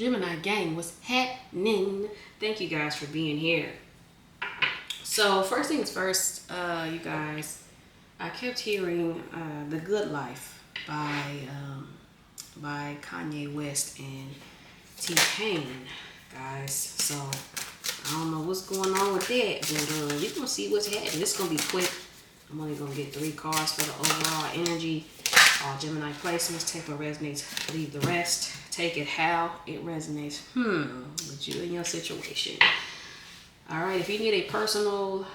Gemini gang, what's happening? Thank you guys for being here. So first things first, you guys, I kept hearing "The Good Life" by Kanye West and T-Pain, guys. So I don't know what's going on with that, but you're gonna see what's happening. It's gonna be quick. I'm only gonna get 3 cards for the overall energy. All Gemini placements, take what resonates, leave the rest. Take it how it resonates with you and your situation. All right, if you need a personal,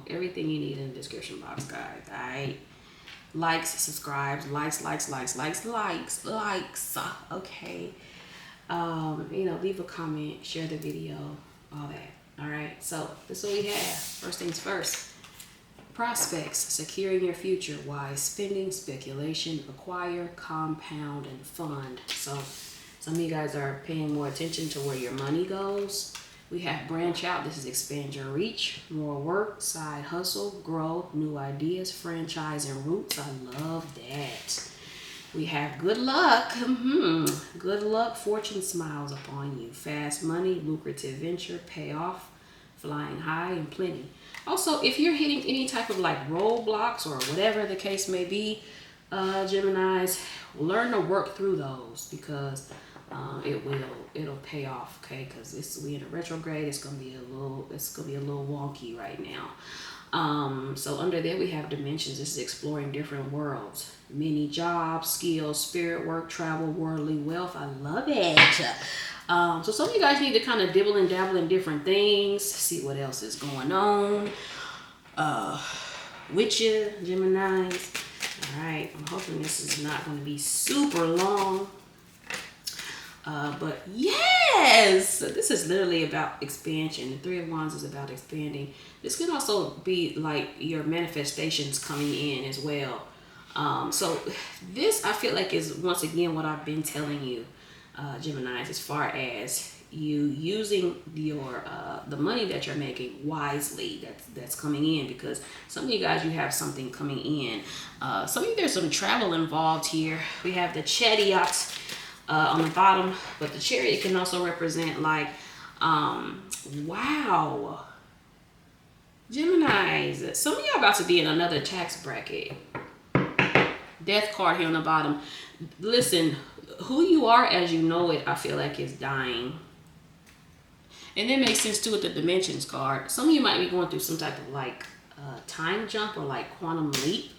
everything you need in the description box, guys. All right, likes, subscribes, likes. Okay. Leave a comment, share the video, all that. All right, so this is what we have. First things first. Prospects, securing your future, wise spending, speculation, acquire, compound, and fund. So some of you guys are paying more attention to where your money goes. We have branch out. This is expand your reach, more work, side hustle, grow, new ideas, franchise, and roots. I love that. We have good luck. Good luck, fortune smiles upon you. Fast money, lucrative venture, payoff, flying high, and plenty. Also, if you're hitting any type of like roadblocks or whatever the case may be, Geminis, learn to work through those because it'll pay off. Okay, because we in a retrograde. It's gonna be a little wonky right now. So under there we have dimensions. This is exploring different worlds, many jobs, skills, spirit work, travel, worldly wealth. I love it. So some of you guys need to kind of dibble and dabble in different things, see what else is going on with you, Geminis. All right, I'm hoping this is not going to be super long. But yes, this is literally about expansion. The 3 of Wands is about expanding. This can also be like your manifestations coming in as well. So this, I feel like, is once again what I've been telling you, Geminis, as far as you using your the money that you're making wisely, that's coming in, because some of you guys, you have something coming in. Some of you, there's some travel involved here. We have the chariot on the bottom, but the chariot can also represent like wow, Geminis, some of y'all about to be in another tax bracket. Death card here on the bottom. Listen, who you are as you know it, I feel like, is dying. And that makes sense too with the dimensions card. Some of you might be going through some type of like time jump or like quantum leap.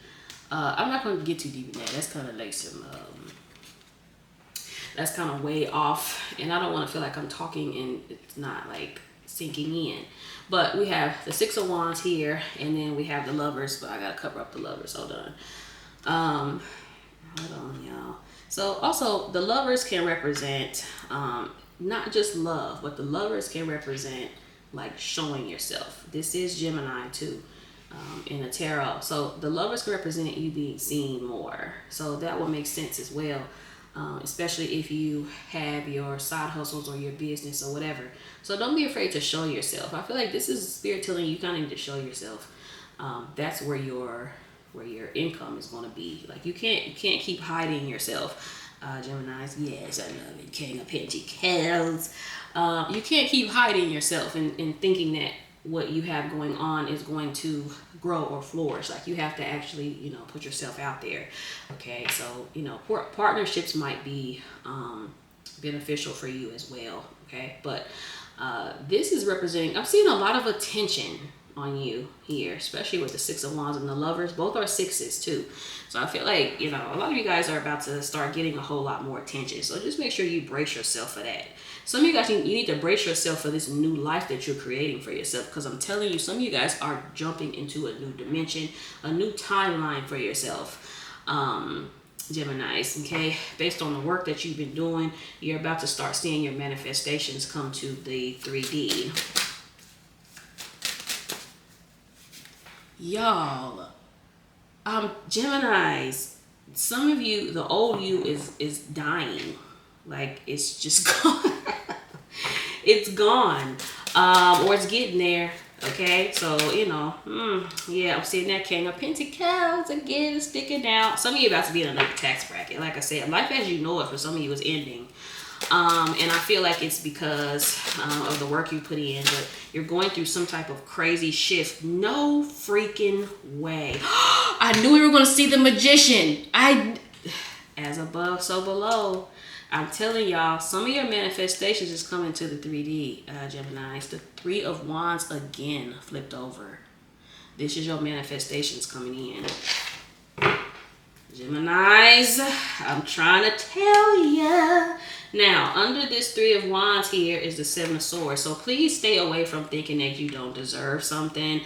I'm not going to get too deep in that. That's kind of like that's kind of way off. And I don't want to feel like I'm talking and it's not like sinking in. But we have the 6 of Wands here, and then we have the Lovers, but I got to cover up the Lovers. Hold on, y'all. So also the Lovers can represent not just love, but the Lovers can represent like showing yourself. This is Gemini too in the tarot. So the Lovers can represent you being seen more. So that will make sense as well, especially if you have your side hustles or your business or whatever. So don't be afraid to show yourself. I feel like this is Spirit telling you kind of need to show yourself. That's where your income is going to be. Like you can't keep hiding yourself. Geminis, yes, I love it. King of Pentacles. You can't keep hiding yourself and thinking that what you have going on is going to grow or flourish. Like you have to actually, put yourself out there. Okay, so partnerships might be beneficial for you as well. Okay, but this is representing. I'm seeing a lot of attention on you here, especially with the 6 of Wands and the Lovers. Both are 6s too. So I feel like, a lot of you guys are about to start getting a whole lot more attention. So just make sure you brace yourself for that. Some of you guys, you need to brace yourself for this new life that you're creating for yourself. Because I'm telling you, some of you guys are jumping into a new dimension, a new timeline for yourself. Geminis, okay? Based on the work that you've been doing, you're about to start seeing your manifestations come to the 3D. Y'all, Geminis, some of you, the old you is dying. Like it's just gone. It's gone. Or it's getting there. Okay, so yeah, I'm seeing that King of Pentacles again sticking out. Some of you about to be in another tax bracket. Like I said, life as you know it for some of you is ending. And I feel like it's because of the work you put in, but you're going through some type of crazy shift. No freaking way. I knew we were going to see the magician. As above, so below. I'm telling y'all, some of your manifestations is coming to the 3D, Gemini. It's the Three of Wands again, flipped over. This is your manifestations coming in. Geminis, I'm trying to tell ya. Now, under this Three of Wands here is the Seven of Swords. So please stay away from thinking that you don't deserve something.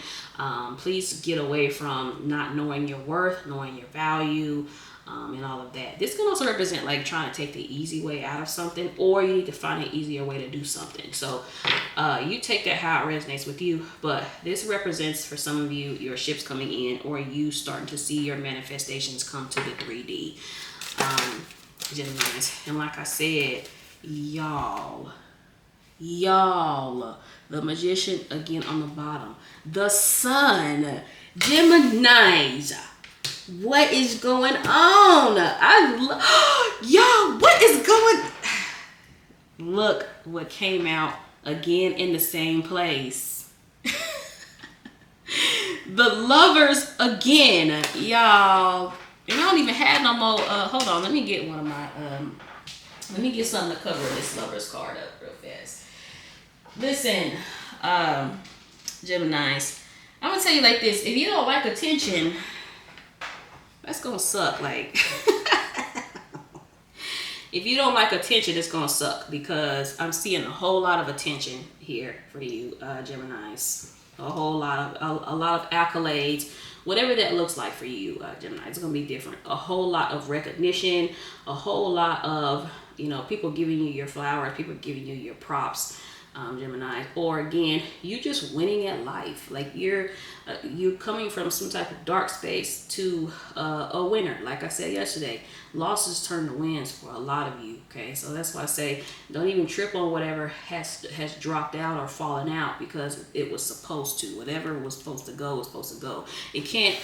Please get away from not knowing your worth, knowing your value, and all of that. This can also represent like trying to take the easy way out of something, or you need to find an easier way to do something. So you take that how it resonates with you, but this represents for some of you your ships coming in, or you starting to see your manifestations come to the 3D. Geminis. And like I said, y'all, the magician again on the bottom, the sun, Geminis. What is going on? Y'all, what is going? Look what came out again in the same place. The Lovers again, y'all. And I don't even have no more. Hold on, let me get one of my. Let me get something to cover this Lovers card up real fast. Listen, Geminis, I'm gonna tell you like this: if you don't like attention, that's gonna suck. Like, if you don't like attention, it's gonna suck, because I'm seeing a whole lot of attention here for you, Geminis. A lot of accolades. Whatever that looks like for you, Gemini, it's going to be different. A whole lot of recognition, a whole lot of, people giving you your flowers, people giving you your props, Gemini. Or again, you just winning at life. Like you're coming from some type of dark space to a winner. Like I said yesterday, losses turn to wins for a lot of you. Okay, so that's why I say don't even trip on whatever has dropped out or fallen out, because it was supposed to. Whatever was supposed to go was supposed to go. It can't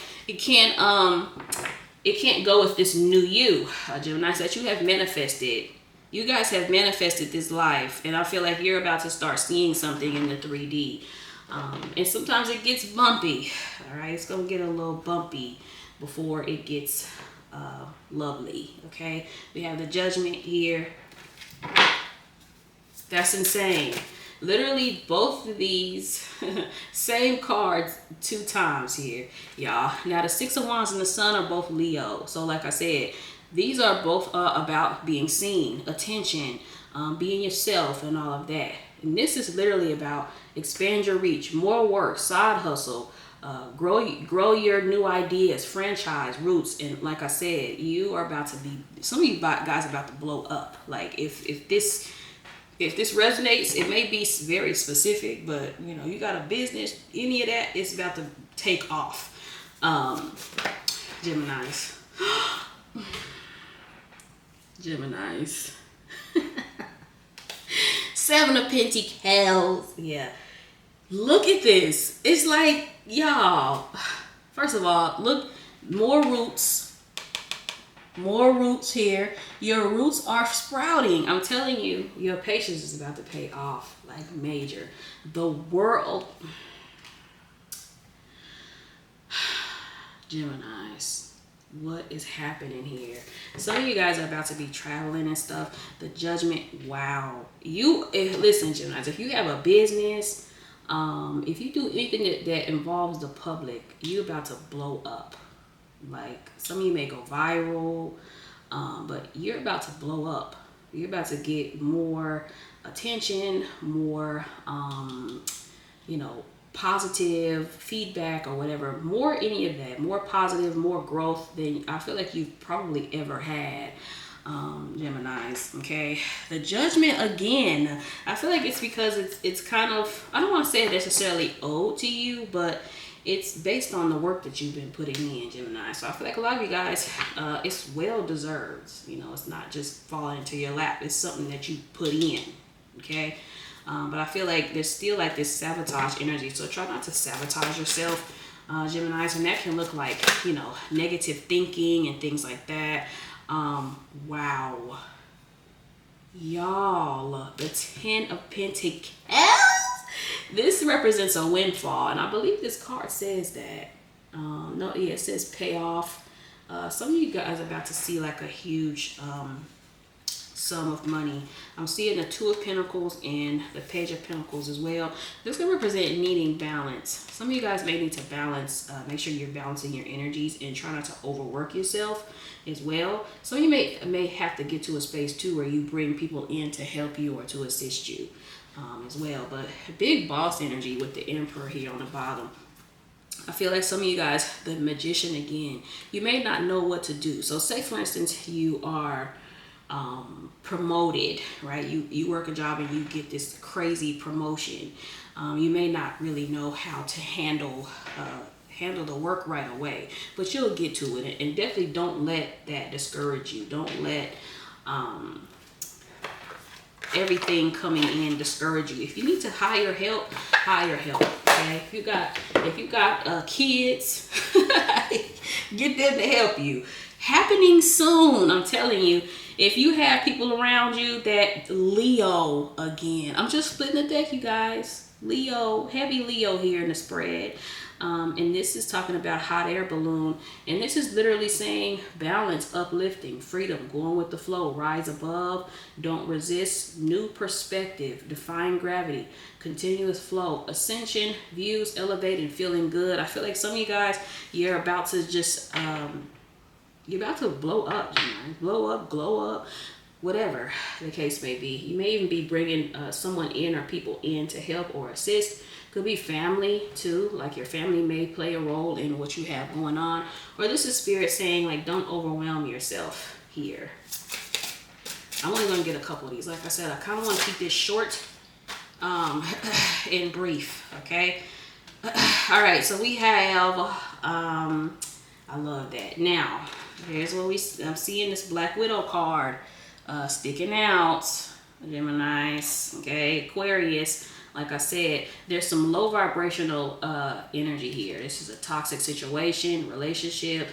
go with this new you, Gemini, that you have manifested. You guys have manifested this life, and I feel like you're about to start seeing something in the 3D. And sometimes it gets bumpy. All right, it's gonna get a little bumpy before it gets lovely. Okay, we have the Judgment here. That's insane. Literally both of these same cards 2 times here, y'all. Now the Six of Wands and the Sun are both Leo. So like I said, these are both about being seen, attention, being yourself, and all of that. And this is literally about expand your reach, more work, side hustle, grow your new ideas, franchise, roots. And like I said, you are about to be, some of you guys are about to blow up. Like if this resonates, it may be very specific, but you got a business, any of that, it's about to take off. Geminis. Geminis. Seven of Pentacles. Yeah. Look at this. It's like, y'all, first of all, look, more roots here. Your roots are sprouting. I'm telling you, your patience is about to pay off like major. The world, Geminis, what is happening here? Some of you guys are about to be traveling and stuff. The Judgment, wow. Listen, Geminis, if you have a business, if you do anything that involves the public, you're about to blow up. Like, some of you may go viral, but you're about to blow up. You're about to get more attention, more, positive feedback or whatever, more any of that, more positive, more growth than I feel like you've probably ever had, Geminis. Okay, the Judgment again, I feel like it's because it's kind of, I don't want to say necessarily owed to you, but it's based on the work that you've been putting in, Gemini. So I feel like a lot of you guys, it's well deserved. It's not just falling into your lap. It's something that you put in, okay? But I feel like there's still like this sabotage energy. So try not to sabotage yourself, Geminis. And that can look like, negative thinking and things like that. Wow. Y'all, the 10 of Pentacles. This represents a windfall, and I believe this card says that. No, yeah, it says payoff. Some of you guys are about to see like a huge sum of money. I'm seeing the Two of Pentacles and the Page of Pentacles as well. This can represent needing balance. Some of you guys may need to balance, make sure you're balancing your energies and try not to overwork yourself as well. Some of you may have to get to a space too where you bring people in to help you or to assist you as well. But big boss energy with the Emperor here on the bottom. I feel like some of you guys, the Magician again, you may not know what to do. So say for instance, you are promoted, right? You work a job and you get this crazy promotion. You may not really know how to handle the work right away, but you'll get to it. And definitely don't let that discourage you. Don't let everything coming in discourage you. If you need to hire help, hire help. Okay, if you got kids, get them to help you. Happening soon, I'm telling you. If you have people around you that Leo again, I'm just splitting the deck, you guys. Leo, heavy Leo here in the spread. And this is talking about hot air balloon. And this is literally saying balance, uplifting, freedom, going with the flow, rise above, don't resist, new perspective, defying gravity, continuous flow, ascension, views, elevating, feeling good. I feel like some of you guys, you're about to just, you're about to blow up, Gemini. Blow up, glow up, whatever the case may be. You may even be bringing someone in or people in to help or assist. Could be family too, like your family may play a role in what you have going on. Or this is spirit saying like, don't overwhelm yourself here. I'm only going to get a couple of these. Like I said, I kind of want to keep this short and brief, okay? All right, so we have, I love that. Now, here's what I'm seeing this Black Widow card sticking out. Geminis, okay, Aquarius. Like I said, there's some low vibrational energy here. This is a toxic situation, relationship,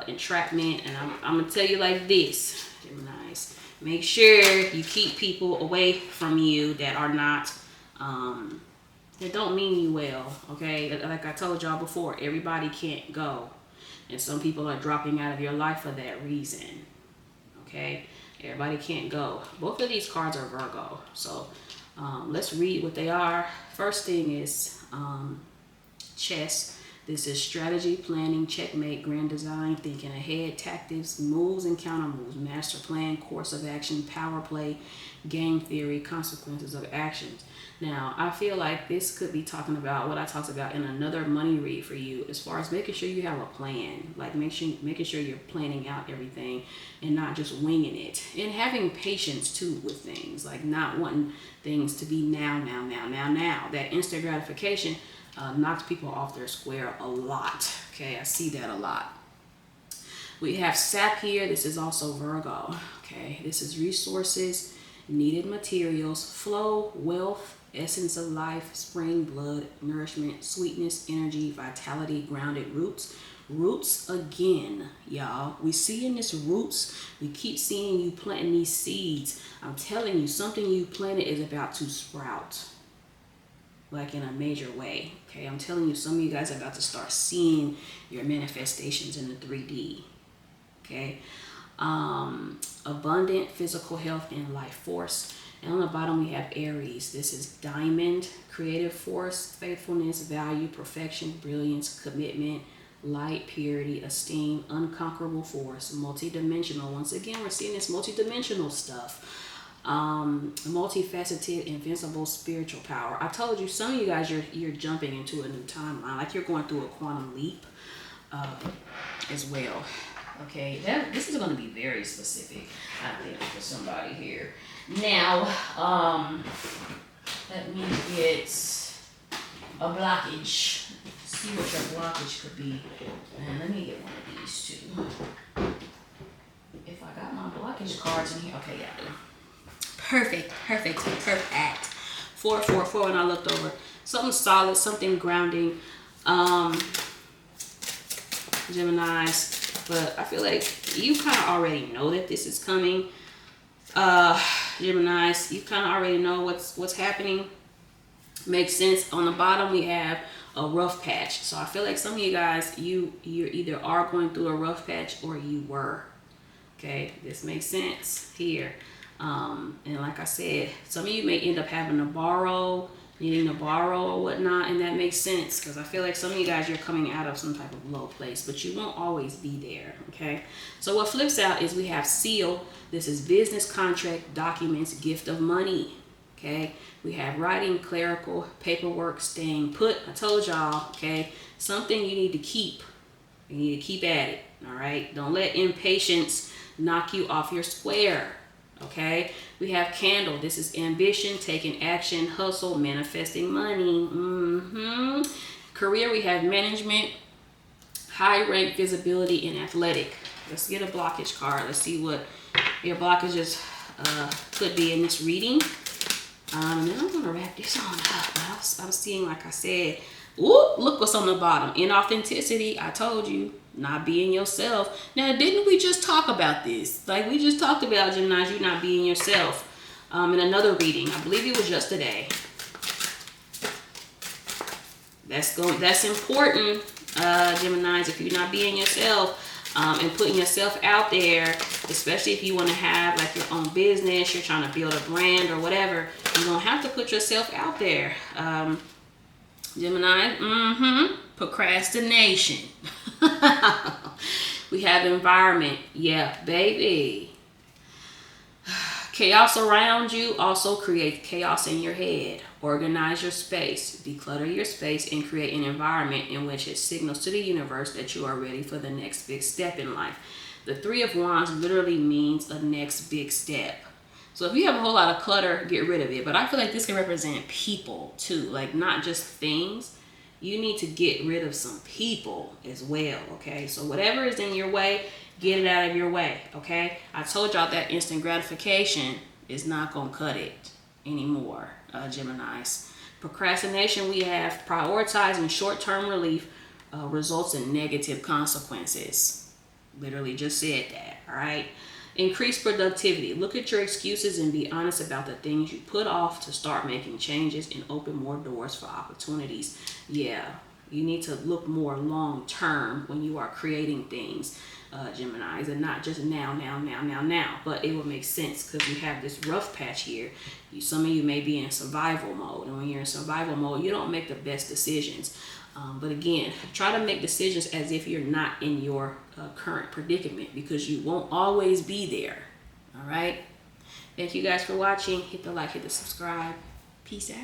entrapment. And I'm going to tell you like this, Geminis. Make sure you keep people away from you that are not, that don't mean you well, okay? Like I told y'all before, everybody can't go. And some people are dropping out of your life for that reason, okay? Everybody can't go. Both of these cards are Virgo, so let's read what they are. First thing is chess. This is strategy, planning, checkmate, grand design, thinking ahead, tactics, moves and counter moves, master plan, course of action, power play, game theory, consequences of actions. Now, I feel like this could be talking about what I talked about in another money read for you, as far as making sure you have a plan, like making sure you're planning out everything and not just winging it, and having patience too with things, like not wanting things to be now. That instant gratification knocks people off their square a lot. Okay, I see that a lot. We have sap here. This is also Virgo. Okay, this is resources, needed materials, flow, wealth, essence of life, spring, blood, nourishment, sweetness, energy, vitality, grounded roots. Roots again, y'all. We see in this roots, we keep seeing you planting these seeds. I'm telling you, something you planted is about to sprout, like in a major way. Okay, I'm telling you, some of you guys are about to start seeing your manifestations in the 3D. Okay, abundant physical health and life force. And on the bottom we have Aries. This is diamond, creative force, faithfulness, value, perfection, brilliance, commitment, light, purity, esteem, unconquerable force, multidimensional. Once again, we're seeing this multidimensional stuff. Multifaceted, invincible spiritual power. I told you, some of you guys, you're jumping into a new timeline, like you're going through a quantum leap as well. Okay, this is going to be very specific, I think, for somebody here. Now, let me get a blockage. See what your blockage could be. And let me get one of these too. If I got my blockage cards in here. Okay, yeah, I do. Perfect. 4 when I looked over. Something solid, something grounding. Geminis. But I feel like you kind of already know that this is coming. Geminis, you kind of already know what's happening. Makes sense. On the bottom, we have a rough patch. So I feel like some of you guys, you either are going through a rough patch or you were. Okay, this makes sense here. And like I said, some of you may end up having to borrow, needing to borrow or whatnot, and that makes sense because I feel like some of you guys, you're coming out of some type of low place, but you won't always be there. Okay, so what flips out is we have seal. This is business, contract, documents, gift of money. Okay, we have writing, clerical, paperwork, staying put. I told y'all, okay, something you need to keep. You need to keep at it. All right, don't let impatience knock you off your square. Okay, we have candle. This is ambition, taking action, hustle, manifesting money. Career, we have management, high rank, visibility, and athletic. Let's get a blockage card. Let's see what your blockages could be in this reading. And then I'm going to wrap this on up. I'm seeing, like I said, ooh, look what's on the bottom. Inauthenticity, I told you, not being yourself. Now, didn't we just talk about this? Like, we just talked about, Gemini, you not being yourself in another reading. I believe it was yesterday. That's important, Geminis, if you're not being yourself and putting yourself out there, especially if you want to have like your own business, you're trying to build a brand or whatever, you're going to have to put yourself out there. Gemini, procrastination. We have environment. Yeah, baby. Chaos around you also creates chaos in your head. Organize your space, declutter your space, and create an environment in which it signals to the universe that you are ready for the next big step in life. The Three of Wands literally means a next big step. So if you have a whole lot of clutter, get rid of it. But I feel like this can represent people too, like not just things. You need to get rid of some people as well, okay? So whatever is in your way, get it out of your way, okay? I told y'all that instant gratification is not going to cut it anymore, Geminis. Procrastination, we have prioritizing short-term relief results in negative consequences. Literally just said that, all right? Increase productivity. Look at your excuses and be honest about the things you put off to start making changes and open more doors for opportunities. Yeah, you need to look more long-term when you are creating things, Geminis, and not just now. But it will make sense because you have this rough patch here. Some of you may be in survival mode, and when you're in survival mode, you don't make the best decisions. But again, try to make decisions as if you're not in your current predicament because you won't always be there. All right. Thank you guys for watching. Hit the like, hit the subscribe. Peace out.